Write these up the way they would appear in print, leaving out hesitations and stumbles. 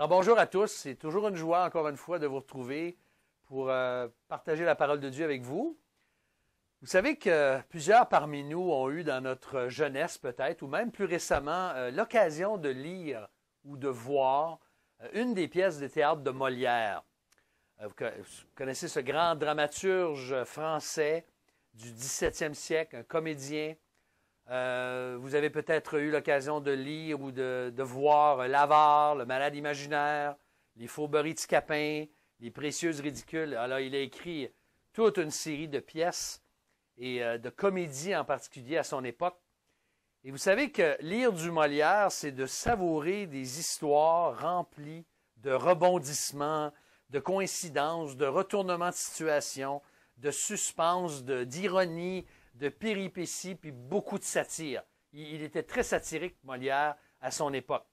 Alors bonjour à tous, c'est toujours une joie encore une fois de vous retrouver pour partager la parole de Dieu avec vous. Vous savez que plusieurs parmi nous ont eu dans notre jeunesse peut-être, ou même plus récemment, l'occasion de lire ou de voir une des pièces de théâtre de Molière. Vous connaissez ce grand dramaturge français du 17e siècle, un comédien. Vous avez peut-être eu l'occasion de lire ou de voir L'Avare, Le Malade imaginaire, Les Fourberies de Scapin, Les Précieuses ridicules. Alors, il a écrit toute une série de pièces et de comédies en particulier à son époque. Et vous savez que lire du Molière, c'est de savourer des histoires remplies de rebondissements, de coïncidences, de retournements de situation, de suspense, d'ironie, de péripéties, puis beaucoup de satire. Il était très satirique, Molière, à son époque.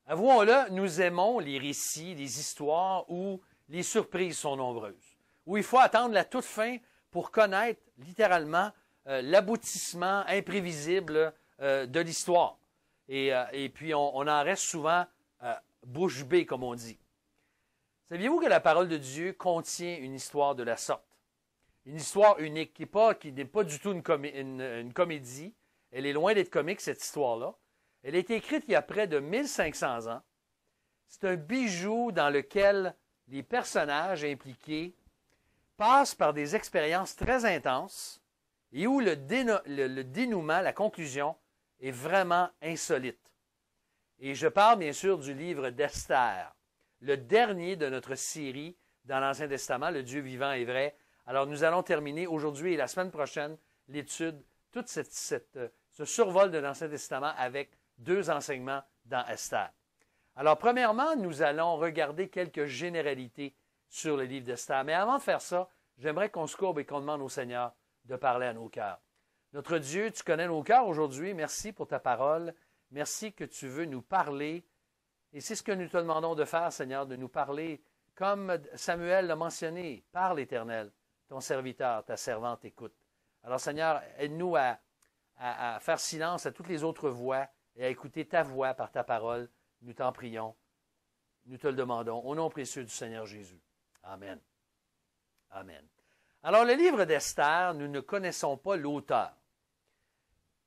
Avouons-le, nous aimons les récits, les histoires où les surprises sont nombreuses, où il faut attendre la toute fin pour connaître littéralement l'aboutissement imprévisible de l'histoire. Et puis, on en reste souvent bouche bée, comme on dit. Saviez-vous que la parole de Dieu contient une histoire de la sorte? Une histoire unique, qui n'est pas du tout une comédie. Elle est loin d'être comique, cette histoire-là. Elle a été écrite il y a près de 1500 ans. C'est un bijou dans lequel les personnages impliqués passent par des expériences très intenses et où le dénouement, la conclusion, est vraiment insolite. Et je parle bien sûr du livre d'Esther, le dernier de notre série dans l'Ancien Testament, le Dieu vivant et vrai. Alors, nous allons terminer aujourd'hui et la semaine prochaine l'étude, tout ce survol de l'Ancien Testament avec 2 enseignements dans Esther. Alors, premièrement, nous allons regarder quelques généralités sur le livre d'Esther. Mais avant de faire ça, j'aimerais qu'on se courbe et qu'on demande au Seigneur de parler à nos cœurs. Notre Dieu, tu connais nos cœurs aujourd'hui. Merci pour ta parole. Merci que tu veux nous parler. Et c'est ce que nous te demandons de faire, Seigneur, de nous parler comme Samuel l'a mentionné. Parle, Éternel. Ton serviteur, ta servante écoute. Alors, Seigneur, aide-nous à faire silence à toutes les autres voix et à écouter ta voix par ta parole. Nous t'en prions. Nous te le demandons. Au nom précieux du Seigneur Jésus. Amen. Amen. Alors, le livre d'Esther, nous ne connaissons pas l'auteur.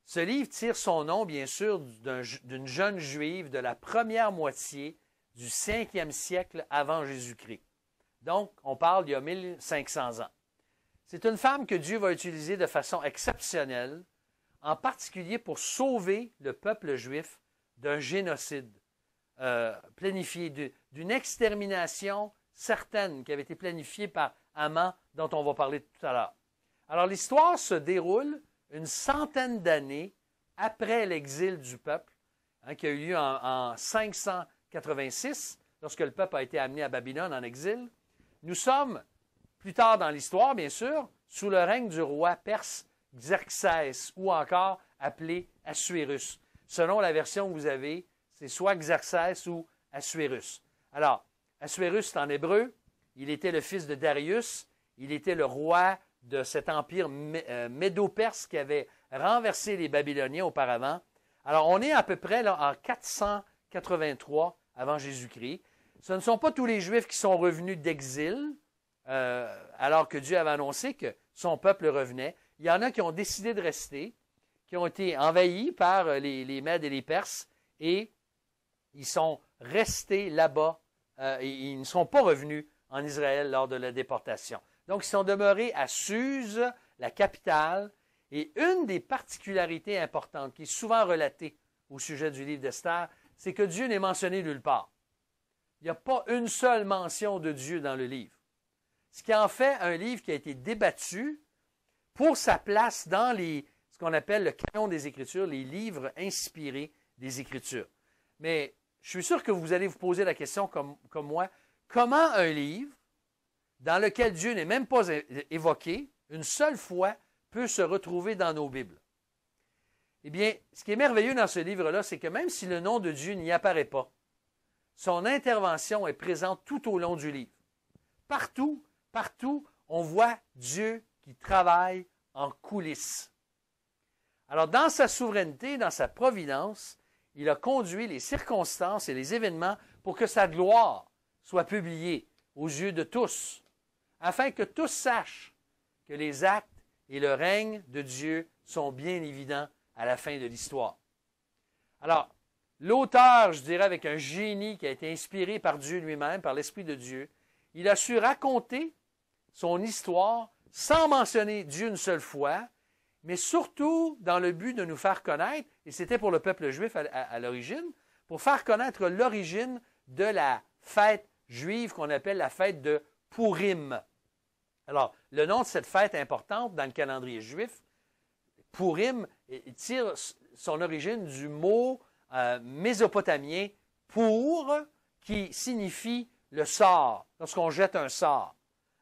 Ce livre tire son nom, bien sûr, d'une jeune juive de la première moitié du 5e siècle avant Jésus-Christ. Donc, on parle d'il y a 1500 ans. C'est une femme que Dieu va utiliser de façon exceptionnelle, en particulier pour sauver le peuple juif d'un génocide planifié, d'une extermination certaine qui avait été planifiée par Haman, dont on va parler tout à l'heure. Alors, l'histoire se déroule une centaine d'années après l'exil du peuple, qui a eu lieu en 586, lorsque le peuple a été amené à Babylone en exil. Nous sommes plus tard dans l'histoire, bien sûr, sous le règne du roi perse Xerxès, ou encore appelé Assuérus. Selon la version que vous avez, c'est soit Xerxès ou Assuérus. Alors, Assuérus, c'est en hébreu. Il était le fils de Darius. Il était le roi de cet empire médo-perse qui avait renversé les Babyloniens auparavant. Alors, on est à peu près là, en 483 avant Jésus-Christ. Ce ne sont pas tous les Juifs qui sont revenus d'exil, alors que Dieu avait annoncé que son peuple revenait. Il y en a qui ont décidé de rester, qui ont été envahis par les Mèdes et les Perses, et ils sont restés là-bas, et ils ne sont pas revenus en Israël lors de la déportation. Donc, ils sont demeurés à Suse, la capitale, et une des particularités importantes qui est souvent relatée au sujet du livre d'Esther, c'est que Dieu n'est mentionné nulle part. Il n'y a pas une seule mention de Dieu dans le livre. Ce qui en fait un livre qui a été débattu pour sa place dans ce qu'on appelle le canon des Écritures, les livres inspirés des Écritures. Mais je suis sûr que vous allez vous poser la question comme moi, comment un livre dans lequel Dieu n'est même pas évoqué une seule fois peut se retrouver dans nos Bibles? Eh bien, ce qui est merveilleux dans ce livre-là, c'est que même si le nom de Dieu n'y apparaît pas, son intervention est présente tout au long du livre. Partout, on voit Dieu qui travaille en coulisses. Alors, dans sa souveraineté, dans sa providence, il a conduit les circonstances et les événements pour que sa gloire soit publiée aux yeux de tous, afin que tous sachent que les actes et le règne de Dieu sont bien évidents à la fin de l'histoire. Alors, l'auteur, je dirais, avec un génie qui a été inspiré par Dieu lui-même, par l'Esprit de Dieu, il a su raconter son histoire sans mentionner Dieu une seule fois, mais surtout dans le but de nous faire connaître, et c'était pour le peuple juif à l'origine, pour faire connaître l'origine de la fête juive qu'on appelle la fête de Purim. Alors, le nom de cette fête importante dans le calendrier juif, Purim, il tire son origine du mot mésopotamien pour, qui signifie le sort, lorsqu'on jette un sort.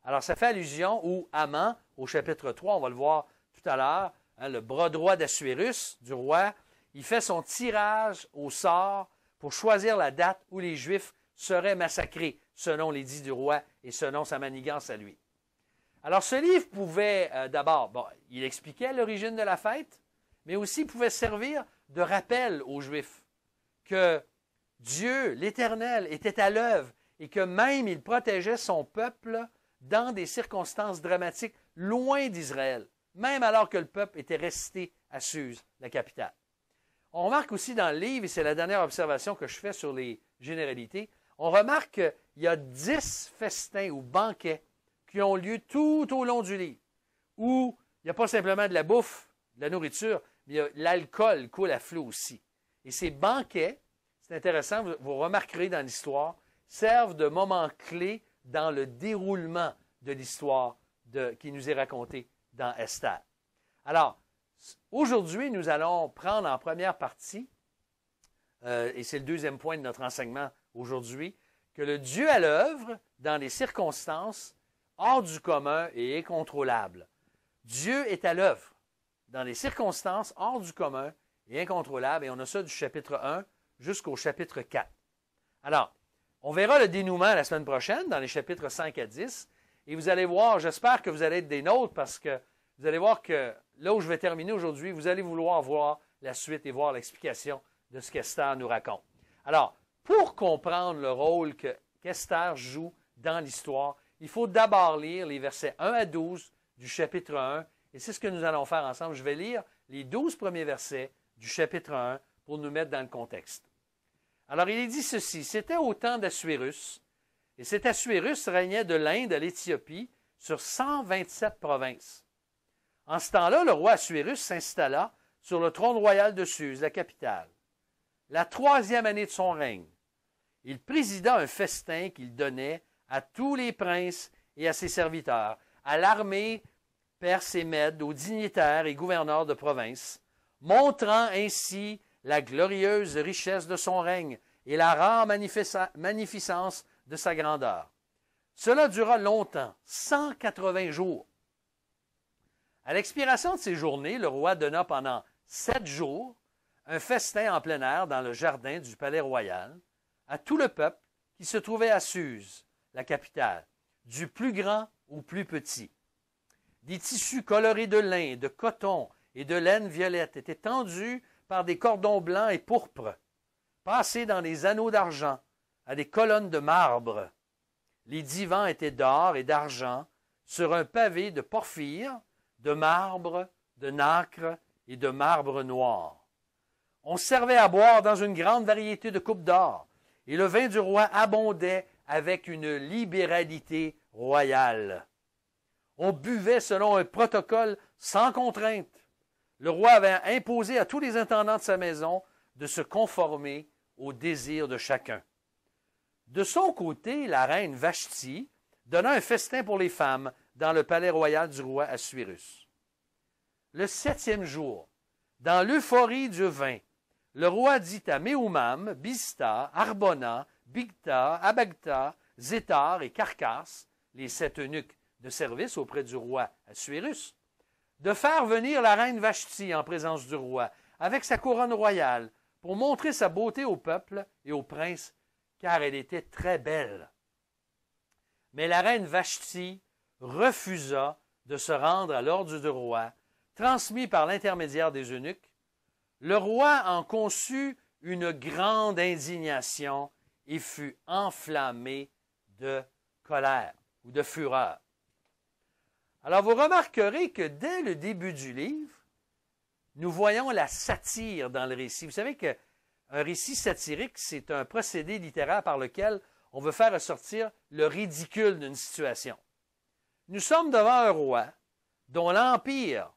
Alors, ça fait allusion au Haman, au chapitre 3, on va le voir tout à l'heure, hein, le bras droit d'Assuérus, du roi, il fait son tirage au sort pour choisir la date où les Juifs seraient massacrés, selon l'édit du roi et selon sa manigance à lui. Alors, ce livre pouvait d'abord, il expliquait l'origine de la fête, mais aussi pouvait servir de rappel aux Juifs que Dieu, l'Éternel, était à l'œuvre et que même il protégeait son peuple dans des circonstances dramatiques loin d'Israël, même alors que le peuple était resté à Suse, la capitale. On remarque aussi dans le livre, et c'est la dernière observation que je fais sur les généralités, on remarque qu'il y a 10 festins ou banquets qui ont lieu tout au long du livre, où il n'y a pas simplement de la bouffe, de la nourriture, mais l'alcool coule à flot aussi. Et ces banquets, c'est intéressant, vous remarquerez dans l'histoire, servent de moments clés dans le déroulement de l'histoire qui nous est racontée dans Esther. Alors, aujourd'hui, nous allons prendre en première partie, et c'est le deuxième point de notre enseignement aujourd'hui, que le Dieu à l'œuvre dans les circonstances hors du commun et incontrôlables. Dieu est à l'œuvre dans les circonstances hors du commun et incontrôlables, et on a ça du chapitre 1 jusqu'au chapitre 4. Alors, on verra le dénouement la semaine prochaine dans les chapitres 5 à 10, et vous allez voir, j'espère que vous allez être des nôtres, parce que vous allez voir que là où je vais terminer aujourd'hui, vous allez vouloir voir la suite et voir l'explication de ce qu'Esther nous raconte. Alors, pour comprendre le rôle qu'Esther joue dans l'histoire, il faut d'abord lire les versets 1 à 12 du chapitre 1, et c'est ce que nous allons faire ensemble. Je vais lire les 12 premiers versets du chapitre 1 pour nous mettre dans le contexte. Alors, il est dit ceci, « C'était au temps d'Assuérus, et cet Assuérus régnait de l'Inde à l'Éthiopie sur 127 provinces. En ce temps-là, le roi Assuérus s'installa sur le trône royal de Suse, la capitale. La 3e année de son règne, il présida un festin qu'il donnait à tous les princes et à ses serviteurs, à l'armée perse et mède, aux dignitaires et gouverneurs de province, montrant ainsi la glorieuse richesse de son règne et la rare magnificence de sa grandeur. Cela dura longtemps, 180 jours. À l'expiration de ces journées, le roi donna pendant 7 jours un festin en plein air dans le jardin du palais royal à tout le peuple qui se trouvait à Suse, la capitale, du plus grand au plus petit. Des tissus colorés de lin, de coton et de laine violette étaient tendus par des cordons blancs et pourpres, passés dans des anneaux d'argent à des colonnes de marbre. Les divans étaient d'or et d'argent sur un pavé de porphyre, de marbre, de nacre et de marbre noir. On servait à boire dans une grande variété de coupes d'or, et le vin du roi abondait avec une libéralité royale. On buvait selon un protocole sans contrainte. Le roi avait imposé à tous les intendants de sa maison de se conformer aux désirs de chacun. De son côté, la reine Vashti donna un festin pour les femmes dans le palais royal du roi Assuérus. Le 7e jour, dans l'euphorie du vin, le roi dit à Méoumam, Biztha, Arbona, Bigtha, Abagtha, Zétar et Carcasse, les 7 eunuques de service auprès du roi Assuérus, de faire venir la reine Vashti en présence du roi, avec sa couronne royale, pour montrer sa beauté au peuple et aux princes, car elle était très belle. Mais la reine Vashti refusa de se rendre à l'ordre du roi, transmis par l'intermédiaire des eunuques. Le roi en conçut une grande indignation et fut enflammé de colère ou de fureur. Alors, vous remarquerez que dès le début du livre, nous voyons la satire dans le récit. Vous savez qu'un récit satirique, c'est un procédé littéraire par lequel on veut faire ressortir le ridicule d'une situation. Nous sommes devant un roi dont l'empire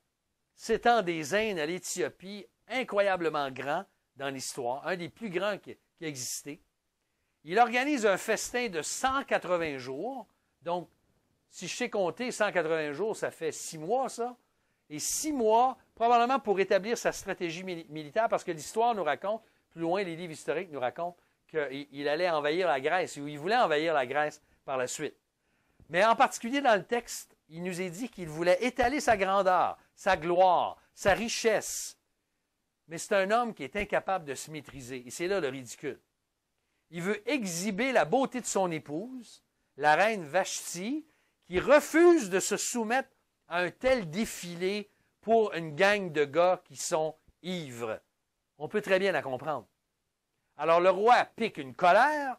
s'étend des Indes à l'Éthiopie, incroyablement grand dans l'histoire, un des plus grands qui a existé. Il organise un festin de 180 jours, donc si je sais compter, 180 jours, ça fait 6 mois, ça. Et 6 mois, probablement pour établir sa stratégie militaire, parce que l'histoire nous raconte, plus loin, les livres historiques nous racontent qu'il allait envahir la Grèce, ou il voulait envahir la Grèce par la suite. Mais en particulier dans le texte, il nous est dit qu'il voulait étaler sa grandeur, sa gloire, sa richesse. Mais c'est un homme qui est incapable de se maîtriser, et c'est là le ridicule. Il veut exhiber la beauté de son épouse, la reine Vashti, qui refuse de se soumettre à un tel défilé pour une gang de gars qui sont ivres. On peut très bien la comprendre. Alors le roi pique une colère,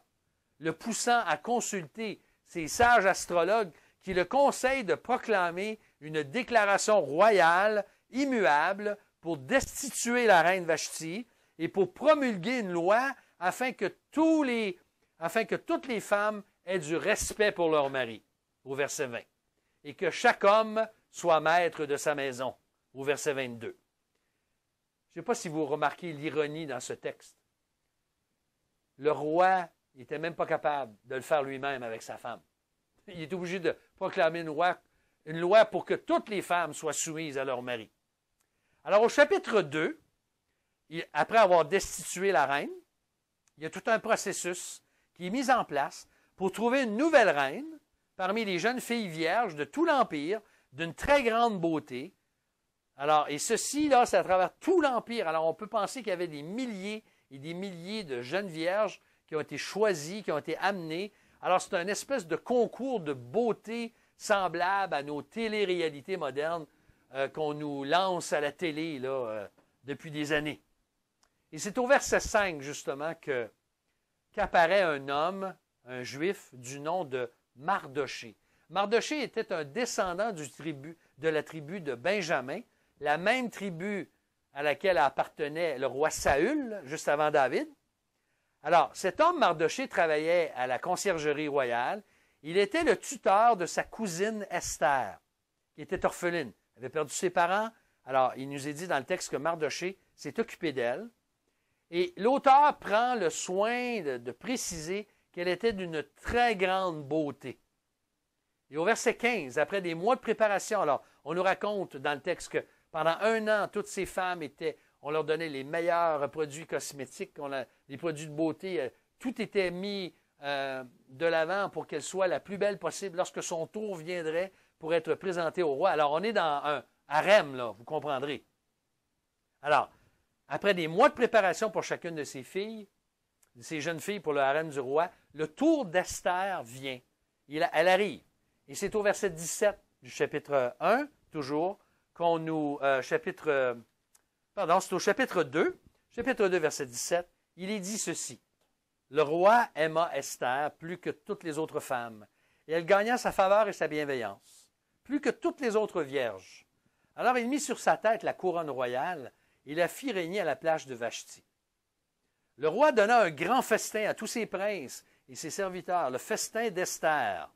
le poussant à consulter ses sages astrologues qui le conseillent de proclamer une déclaration royale, immuable, pour destituer la reine Vashti et pour promulguer une loi afin que toutes les femmes aient du respect pour leur mari, au verset 20, et que chaque homme soit maître de sa maison, au verset 22. Je ne sais pas si vous remarquez l'ironie dans ce texte. Le roi n'était même pas capable de le faire lui-même avec sa femme. Il est obligé de proclamer une loi pour que toutes les femmes soient soumises à leur mari. Alors au chapitre 2, après avoir destitué la reine, il y a tout un processus qui est mis en place pour trouver une nouvelle reine parmi les jeunes filles vierges de tout l'Empire, d'une très grande beauté. Alors, et ceci, là, c'est à travers tout l'Empire. Alors, on peut penser qu'il y avait des milliers et des milliers de jeunes vierges qui ont été choisies, qui ont été amenées. Alors, c'est un espèce de concours de beauté semblable à nos téléréalités modernes qu'on nous lance à la télé là, depuis des années. Et c'est au verset 5, justement, qu'apparaît un homme, un juif, du nom de Mardoché. Mardoché était un descendant de la tribu de Benjamin, la même tribu à laquelle appartenait le roi Saül, juste avant David. Alors, cet homme Mardoché travaillait à la conciergerie royale. Il était le tuteur de sa cousine Esther, qui était orpheline. Elle avait perdu ses parents. Alors, il nous est dit dans le texte que Mardoché s'est occupé d'elle. Et l'auteur prend le soin de préciser qu'elle était d'une très grande beauté. Et au verset 15, après des mois de préparation, alors, on nous raconte dans le texte que pendant 1 an, toutes ces femmes on leur donnait les meilleurs produits cosmétiques, les produits de beauté, tout était mis de l'avant pour qu'elle soit la plus belle possible lorsque son tour viendrait pour être présentée au roi. Alors, on est dans un harem, là, vous comprendrez. Alors, après des mois de préparation pour chacune de ces filles, ces jeunes filles pour le harem du roi, le tour d'Esther vient. Elle arrive. Et c'est au verset 17 du chapitre 1, toujours, qu'on nous... c'est au chapitre 2, verset 17, il est dit ceci. Le roi aima Esther plus que toutes les autres femmes, et elle gagna sa faveur et sa bienveillance, plus que toutes les autres vierges. Alors il mit sur sa tête la couronne royale et la fit régner à la place de Vashti. Le roi donna un grand festin à tous ses princes et ses serviteurs, le festin d'Esther.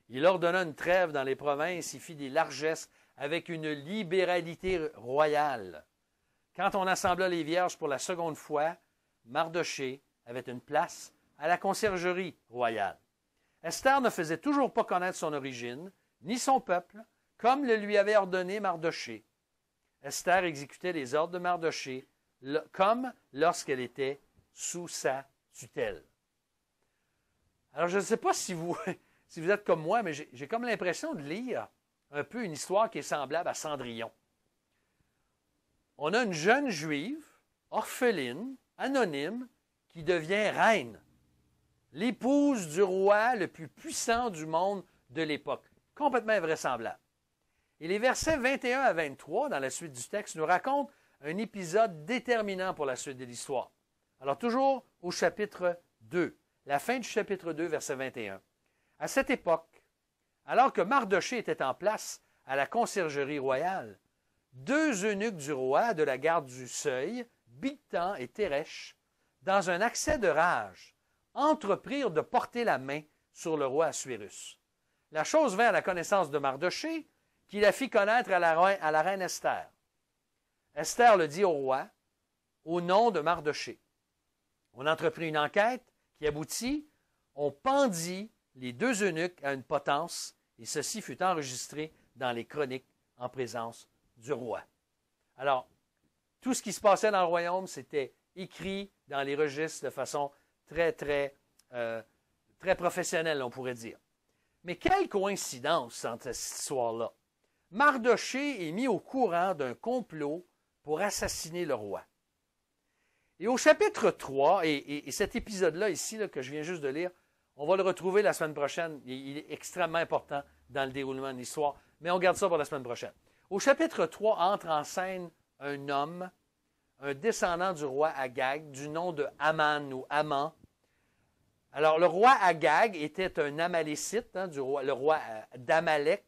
Il ordonna une trêve dans les provinces et fit des largesses avec une libéralité royale. Quand on assembla les vierges pour la seconde fois, Mardoché avait une place à la conciergerie royale. Esther ne faisait toujours pas connaître son origine, ni son peuple, comme le lui avait ordonné Mardoché. Esther exécutait les ordres de Mardoché, comme lorsqu'elle était sous sa tutelle. Alors, je ne sais pas si vous êtes comme moi, mais j'ai comme l'impression de lire un peu une histoire qui est semblable à Cendrillon. On a une jeune juive, orpheline, anonyme, qui devient reine, l'épouse du roi le plus puissant du monde de l'époque. Complètement invraisemblable. Et les versets 21 à 23, dans la suite du texte, nous racontent un épisode déterminant pour la suite de l'histoire. Alors, toujours au chapitre 2, la fin du chapitre 2, verset 21. À cette époque, alors que Mardochée était en place à la conciergerie royale, deux eunuques du roi de la garde du seuil, Bigtan et Téresh, dans un accès de rage, entreprirent de porter la main sur le roi Assuérus. La chose vint à la connaissance de Mardochée, qui la fit connaître à la reine Esther. Esther le dit au roi, au nom de Mardochée. On entreprit une enquête qui aboutit, on pendit les deux eunuques à une potence, et ceci fut enregistré dans les chroniques en présence du roi. Alors, tout ce qui se passait dans le royaume, c'était écrit dans les registres de façon très professionnelle, on pourrait dire. Mais quelle coïncidence entre cette histoire-là. Mardochée est mis au courant d'un complot pour assassiner le roi. Et au chapitre 3, et cet épisode-là ici, là, que je viens juste de lire, on va le retrouver la semaine prochaine. Il est extrêmement important dans le déroulement de l'histoire, mais on garde ça pour la semaine prochaine. Au chapitre 3 entre en scène un homme, un descendant du roi Agag, du nom de Haman ou Haman. Alors, le roi Agag était un Amalécite, le roi d'Amalek.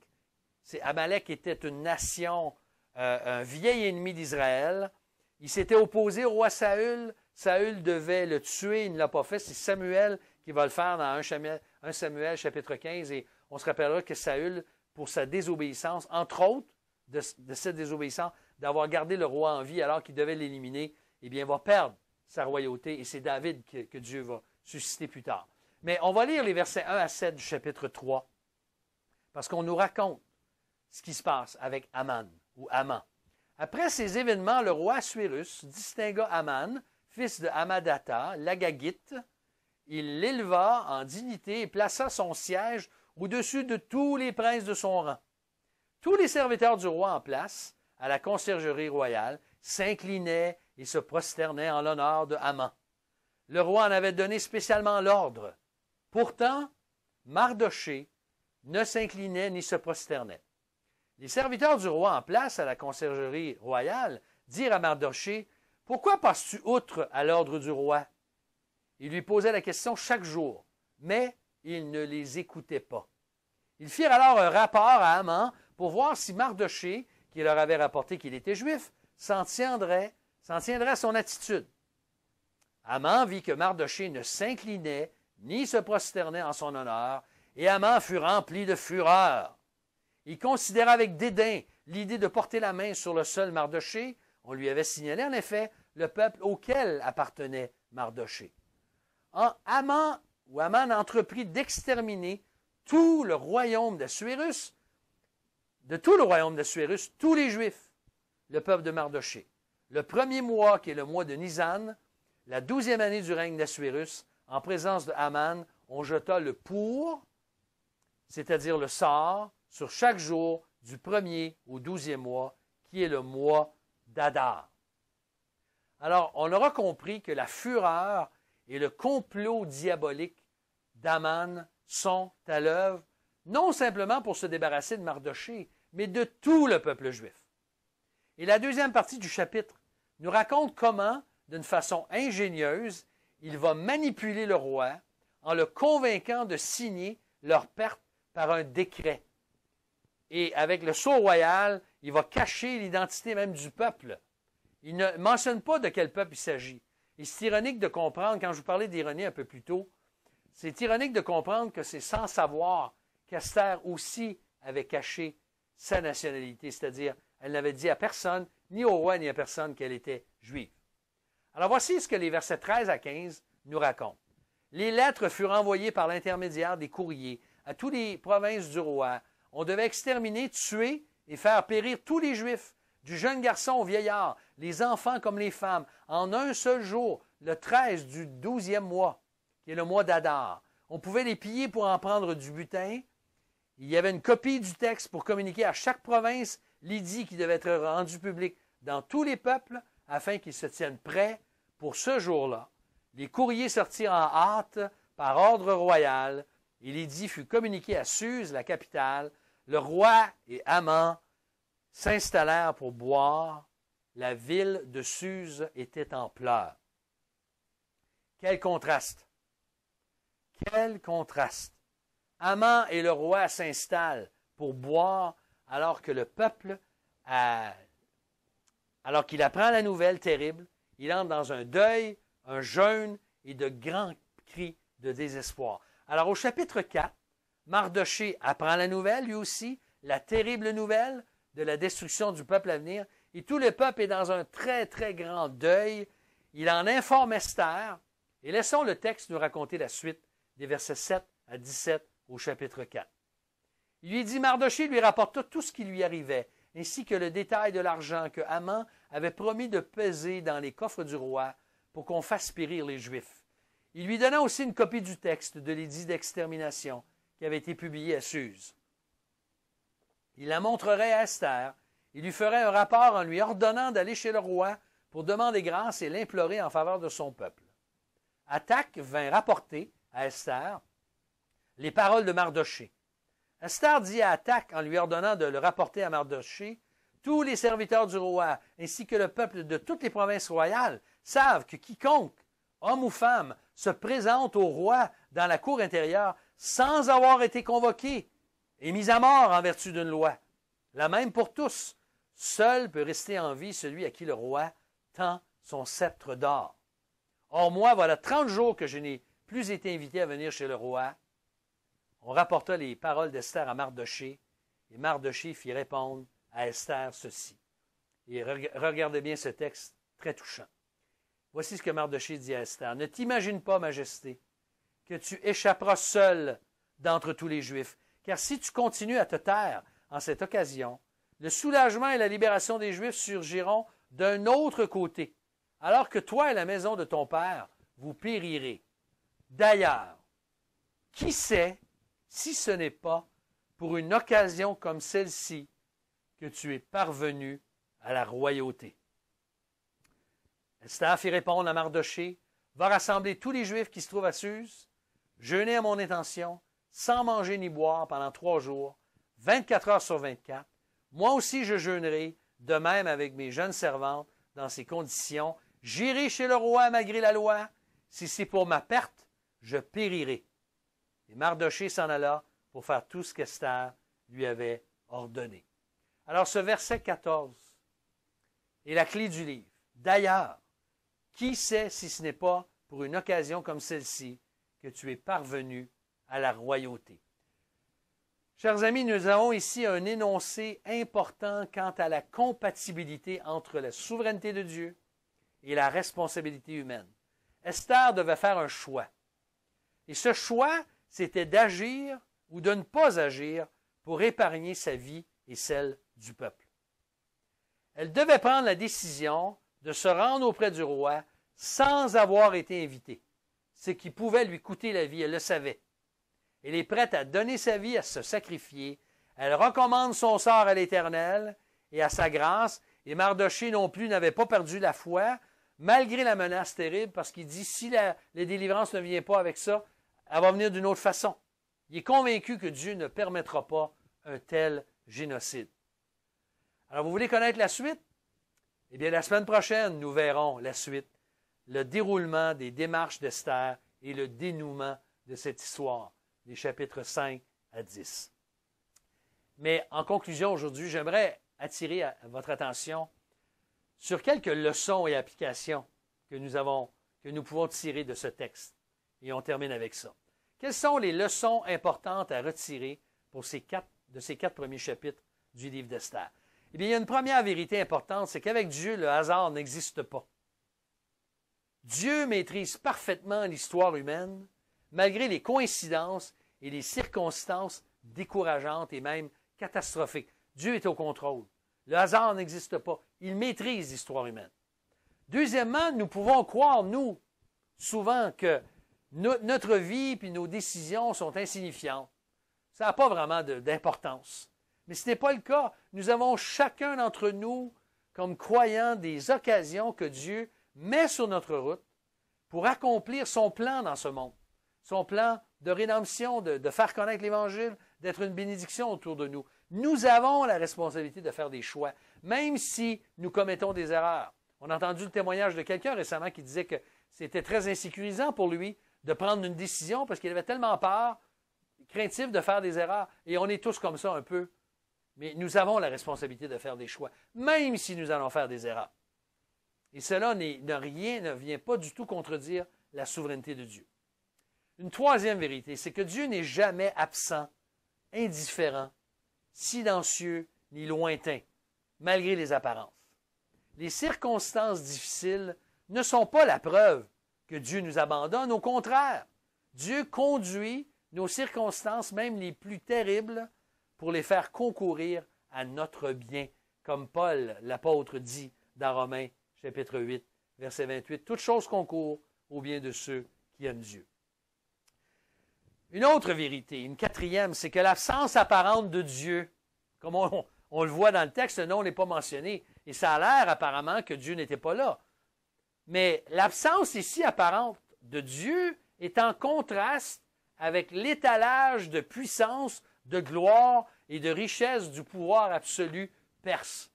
Amalek était une nation, un vieil ennemi d'Israël. Il s'était opposé au roi Saül. Saül devait le tuer, il ne l'a pas fait. C'est Samuel qui va le faire dans 1 Samuel chapitre 15. Et on se rappellera que Saül, pour sa désobéissance, entre autres de cette désobéissance, d'avoir gardé le roi en vie alors qu'il devait l'éliminer, eh bien, va perdre sa royauté. Et c'est David que Dieu va susciter plus tard. Mais on va lire les versets 1 à 7 du chapitre 3, parce qu'on nous raconte ce qui se passe avec Haman ou Haman. Après ces événements, le roi Assuérus distingua Haman, fils de Hammedatha, l'Agagite. Il l'éleva en dignité et plaça son siège au-dessus de tous les princes de son rang. Tous les serviteurs du roi en place, à la conciergerie royale, s'inclinaient et se prosternaient en l'honneur de Haman. Le roi en avait donné spécialement l'ordre. Pourtant, Mardochée ne s'inclinait ni se prosternait. Les serviteurs du roi en place à la conciergerie royale dirent à Mardochée, « Pourquoi passes-tu outre à l'ordre du roi? » Ils lui posaient la question chaque jour, mais il ne les écoutait pas. Ils firent alors un rapport à Haman pour voir si Mardochée, qui leur avait rapporté qu'il était juif, s'en tiendrait à son attitude. Haman vit que Mardochée ne s'inclinait ni se prosternait en son honneur, et Haman fut rempli de fureur. Il considéra avec dédain l'idée de porter la main sur le seul Mardochée. On lui avait signalé en effet le peuple auquel appartenait Mardochée. Haman entreprit d'exterminer tout le royaume d'Assuérus, tous les Juifs, le peuple de Mardochée. Le premier mois, qui est le mois de Nisan, la 12e année du règne d'Assuérus, en présence de Haman, on jeta le pour, c'est-à-dire le sort, sur chaque jour du 1er au 12e mois, qui est le mois d'Adar. Alors, on aura compris que la fureur et le complot diabolique d'Haman sont à l'œuvre, non simplement pour se débarrasser de Mardochée, mais de tout le peuple juif. Et la deuxième partie du chapitre nous raconte comment, d'une façon ingénieuse, il va manipuler le roi en le convainquant de signer leur perte par un décret. Et avec le sceau royal, il va cacher l'identité même du peuple. Il ne mentionne pas de quel peuple il s'agit. Et c'est ironique de comprendre, quand je vous parlais d'ironie un peu plus tôt, c'est ironique de comprendre que c'est sans savoir qu'Esther aussi avait caché sa nationalité, c'est-à-dire elle n'avait dit à personne, ni au roi ni à personne, qu'elle était juive. Alors voici ce que les versets 13 à 15 nous racontent. Les lettres furent envoyées par l'intermédiaire des courriers à toutes les provinces du roi. On devait exterminer, tuer et faire périr tous les Juifs, du jeune garçon au vieillard, les enfants comme les femmes, en un seul jour, le 13 du 12e mois, qui est le mois d'Adar. On pouvait les piller pour en prendre du butin. Il y avait une copie du texte pour communiquer à chaque province l'édit qui devait être rendu public dans tous les peuples afin qu'ils se tiennent prêts pour ce jour-là. Les courriers sortirent en hâte par ordre royal et l'édit fut communiqué à Suse, la capitale. Le roi et Haman s'installèrent pour boire. La ville de Suse était en pleurs. Quel contraste! Quel contraste! Haman et le roi s'installent pour boire alors que le peuple, alors qu'il apprend la nouvelle terrible, il entre dans un deuil, un jeûne et de grands cris de désespoir. Alors au chapitre 4, Mardochée apprend la nouvelle, lui aussi, la terrible nouvelle de la destruction du peuple à venir, et tout le peuple est dans un très, très grand deuil. Il en informe Esther, et laissons le texte nous raconter la suite des versets 7 à 17 au chapitre 4. Il lui dit, Mardochée lui rapporta tout ce qui lui arrivait, ainsi que le détail de l'argent que Haman avait promis de peser dans les coffres du roi pour qu'on fasse périr les Juifs. Il lui donna aussi une copie du texte de l'édit d'extermination qui avait été publié à Suse. Il la montrerait à Esther, il lui ferait un rapport en lui ordonnant d'aller chez le roi pour demander grâce et l'implorer en faveur de son peuple. Attaque vint rapporter à Esther les paroles de Mardochée. Esther dit à Attaque, en lui ordonnant de le rapporter à Mardochée, tous les serviteurs du roi, ainsi que le peuple de toutes les provinces royales, savent que quiconque, homme ou femme, se présente au roi dans la cour intérieure sans avoir été convoqué est mis à mort en vertu d'une loi. La même pour tous. Seul peut rester en vie celui à qui le roi tend son sceptre d'or. Or, moi, voilà 30 jours que je n'ai plus été invité à venir chez le roi. On rapporta les paroles d'Esther à Mardochée, et Mardochée fit répondre à Esther ceci. Et regardez bien ce texte très touchant. Voici ce que Mardochée dit à Esther. Ne t'imagine pas, Majesté, que tu échapperas seul d'entre tous les Juifs, car si tu continues à te taire en cette occasion, le soulagement et la libération des Juifs surgiront d'un autre côté, alors que toi et la maison de ton père, vous périrez. D'ailleurs, qui sait si ce n'est pas pour une occasion comme celle-ci que tu es parvenu à la royauté. Esther fit répondre à Mardochée, va rassembler tous les Juifs qui se trouvent à Suse, jeûner à mon intention, sans manger ni boire pendant 3 jours, 24 heures sur 24. Moi aussi je jeûnerai, de même avec mes jeunes servantes, dans ces conditions. J'irai chez le roi malgré la loi. Si c'est pour ma perte, je périrai. Et Mardochée s'en alla pour faire tout ce qu'Esther lui avait ordonné. Alors ce verset 14 est la clé du livre. D'ailleurs, qui sait si ce n'est pas pour une occasion comme celle-ci que tu es parvenu à la royauté. Chers amis, nous avons ici un énoncé important quant à la compatibilité entre la souveraineté de Dieu et la responsabilité humaine. Esther devait faire un choix. Et ce choix, c'était d'agir ou de ne pas agir pour épargner sa vie et celle du peuple. Elle devait prendre la décision de se rendre auprès du roi sans avoir été invitée, ce qui pouvait lui coûter la vie, elle le savait. Elle est prête à donner sa vie, à se sacrifier. Elle recommande son sort à l'Éternel et à sa grâce. Et Mardochée non plus n'avait pas perdu la foi, malgré la menace terrible, parce qu'il dit, si la délivrance ne vient pas avec ça, elle va venir d'une autre façon. Il est convaincu que Dieu ne permettra pas un tel génocide. Alors, vous voulez connaître la suite? Eh bien, la semaine prochaine, nous verrons la suite, le déroulement des démarches d'Esther et le dénouement de cette histoire, des chapitres 5 à 10. Mais en conclusion, aujourd'hui, j'aimerais attirer votre attention sur quelques leçons et applications que nous pouvons tirer de ce texte. Et on termine avec ça. Quelles sont les leçons importantes à retirer de ces quatre premiers chapitres du livre d'Esther? Eh bien, il y a une première vérité importante, c'est qu'avec Dieu, le hasard n'existe pas. Dieu maîtrise parfaitement l'histoire humaine, malgré les coïncidences et les circonstances décourageantes et même catastrophiques. Dieu est au contrôle. Le hasard n'existe pas. Il maîtrise l'histoire humaine. Deuxièmement, nous pouvons croire, nous, souvent, que notre vie et nos décisions sont insignifiantes. Ça n'a pas vraiment d'importance. Mais ce n'est pas le cas. Nous avons chacun d'entre nous, comme croyants, des occasions que Dieu met sur notre route pour accomplir son plan dans ce monde. Son plan de rédemption, de faire connaître l'Évangile, d'être une bénédiction autour de nous. Nous avons la responsabilité de faire des choix, même si nous commettons des erreurs. On a entendu le témoignage de quelqu'un récemment qui disait que c'était très insécurisant pour lui de prendre une décision parce qu'il avait tellement peur, craintif de faire des erreurs. Et on est tous comme ça un peu. Mais nous avons la responsabilité de faire des choix, même si nous allons faire des erreurs. Et cela ne vient pas du tout contredire la souveraineté de Dieu. Une troisième vérité, c'est que Dieu n'est jamais absent, indifférent, silencieux ni lointain, malgré les apparences. Les circonstances difficiles ne sont pas la preuve que Dieu nous abandonne. Au contraire, Dieu conduit nos circonstances, même les plus terribles, pour les faire concourir à notre bien, comme Paul, l'apôtre, dit dans Romains, chapitre 8, verset 28. Toutes choses concourent au bien de ceux qui aiment Dieu. Une autre vérité, une quatrième, c'est que l'absence apparente de Dieu, comme on le voit dans le texte, le nom n'est pas mentionné, et ça a l'air apparemment que Dieu n'était pas là. Mais l'absence ici apparente de Dieu est en contraste avec l'étalage de puissance, de gloire et de richesse du pouvoir absolu perse.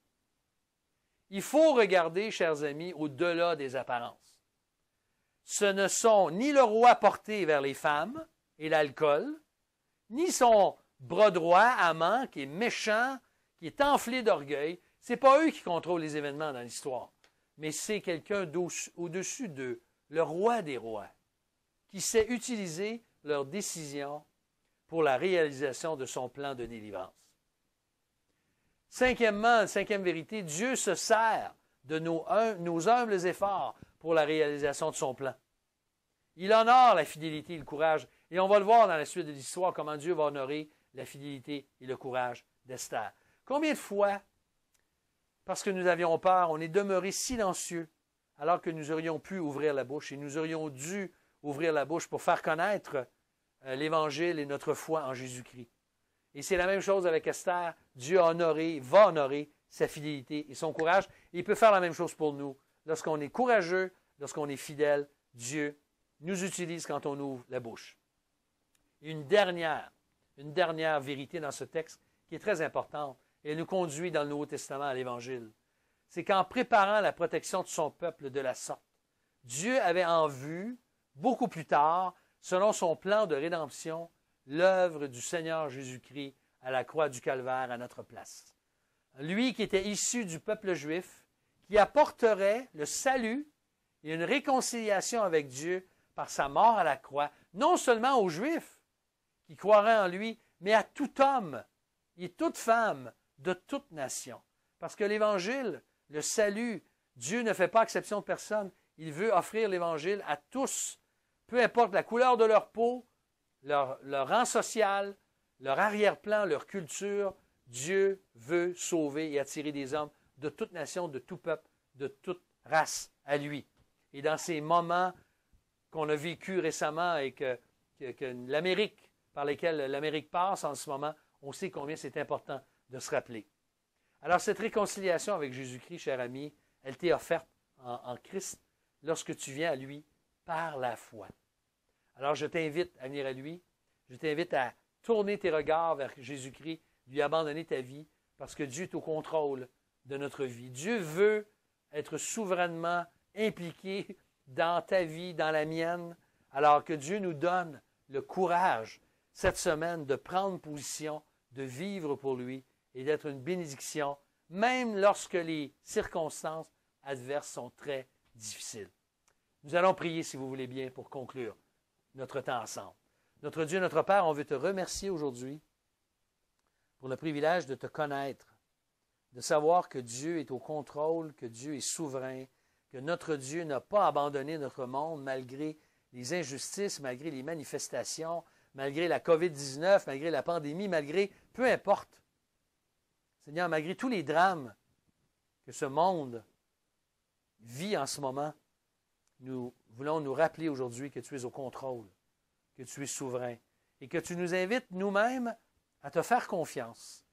Il faut regarder, chers amis, au-delà des apparences. Ce ne sont ni le roi porté vers les femmes et l'alcool, ni son bras droit, Haman, qui est méchant, qui est enflé d'orgueil. Ce n'est pas eux qui contrôlent les événements dans l'histoire, mais c'est quelqu'un au-dessus d'eux, le roi des rois, qui sait utiliser leurs décisions pour la réalisation de son plan de délivrance. Cinquièmement, cinquième vérité, Dieu se sert de nos humbles efforts pour la réalisation de son plan. Il honore la fidélité et le courage. Et on va le voir dans la suite de l'histoire, comment Dieu va honorer la fidélité et le courage d'Esther. Combien de fois, parce que nous avions peur, on est demeuré silencieux, alors que nous aurions pu ouvrir la bouche et nous aurions dû ouvrir la bouche pour faire connaître l'Évangile et notre foi en Jésus-Christ. Et c'est la même chose avec Esther. Dieu a honoré, va honorer sa fidélité et son courage. Et il peut faire la même chose pour nous. Lorsqu'on est courageux, lorsqu'on est fidèle, Dieu nous utilise quand on ouvre la bouche. Et une dernière vérité dans ce texte qui est très importante, et elle nous conduit dans le Nouveau Testament à l'Évangile, c'est qu'en préparant la protection de son peuple de la sorte, Dieu avait en vue, beaucoup plus tard, selon son plan de rédemption, l'œuvre du Seigneur Jésus-Christ à la croix du Calvaire à notre place. Lui qui était issu du peuple juif, qui apporterait le salut et une réconciliation avec Dieu par sa mort à la croix, non seulement aux Juifs qui croiraient en lui, mais à tout homme et toute femme de toute nation. Parce que l'Évangile, le salut, Dieu ne fait pas exception de personne. Il veut offrir l'Évangile à tous, peu importe la couleur de leur peau, leur rang social, leur arrière-plan, leur culture. Dieu veut sauver et attirer des hommes de toute nation, de tout peuple, de toute race à lui. Et dans ces moments qu'on a vécu récemment et que l'Amérique, par lesquels l'Amérique passe en ce moment, on sait combien c'est important de se rappeler. Alors cette réconciliation avec Jésus-Christ, cher ami, elle t'est offerte en Christ lorsque tu viens à lui par la foi. Alors je t'invite à venir à lui, je t'invite à tourner tes regards vers Jésus-Christ, lui abandonner ta vie, parce que Dieu est au contrôle de notre vie. Dieu veut être souverainement impliqué dans ta vie, dans la mienne, alors que Dieu nous donne le courage cette semaine de prendre position, de vivre pour lui et d'être une bénédiction, même lorsque les circonstances adverses sont très difficiles. Nous allons prier, si vous voulez bien, pour conclure notre temps ensemble. Notre Dieu, notre Père, on veut te remercier aujourd'hui pour le privilège de te connaître, de savoir que Dieu est au contrôle, que Dieu est souverain, que notre Dieu n'a pas abandonné notre monde malgré les injustices, malgré les manifestations, malgré la COVID-19, malgré la pandémie, malgré, peu importe. Seigneur, malgré tous les drames que ce monde vit en ce moment, nous voulons nous rappeler aujourd'hui que tu es au contrôle, que tu es souverain et que tu nous invites nous-mêmes à te faire confiance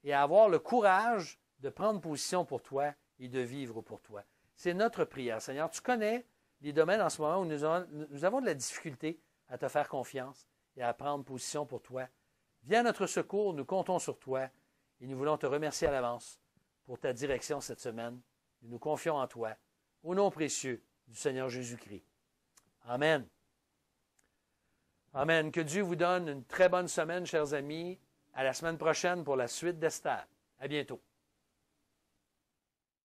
et à avoir le courage de prendre position pour toi et de vivre pour toi. C'est notre prière, Seigneur. Tu connais les domaines en ce moment où nous avons de la difficulté à te faire confiance et à prendre position pour toi. Viens à notre secours, nous comptons sur toi et nous voulons te remercier à l'avance pour ta direction cette semaine. Nous nous confions en toi. Au nom précieux du Seigneur Jésus-Christ. Amen. Amen. Que Dieu vous donne une très bonne semaine, chers amis. À la semaine prochaine pour la suite d'Esther. À bientôt.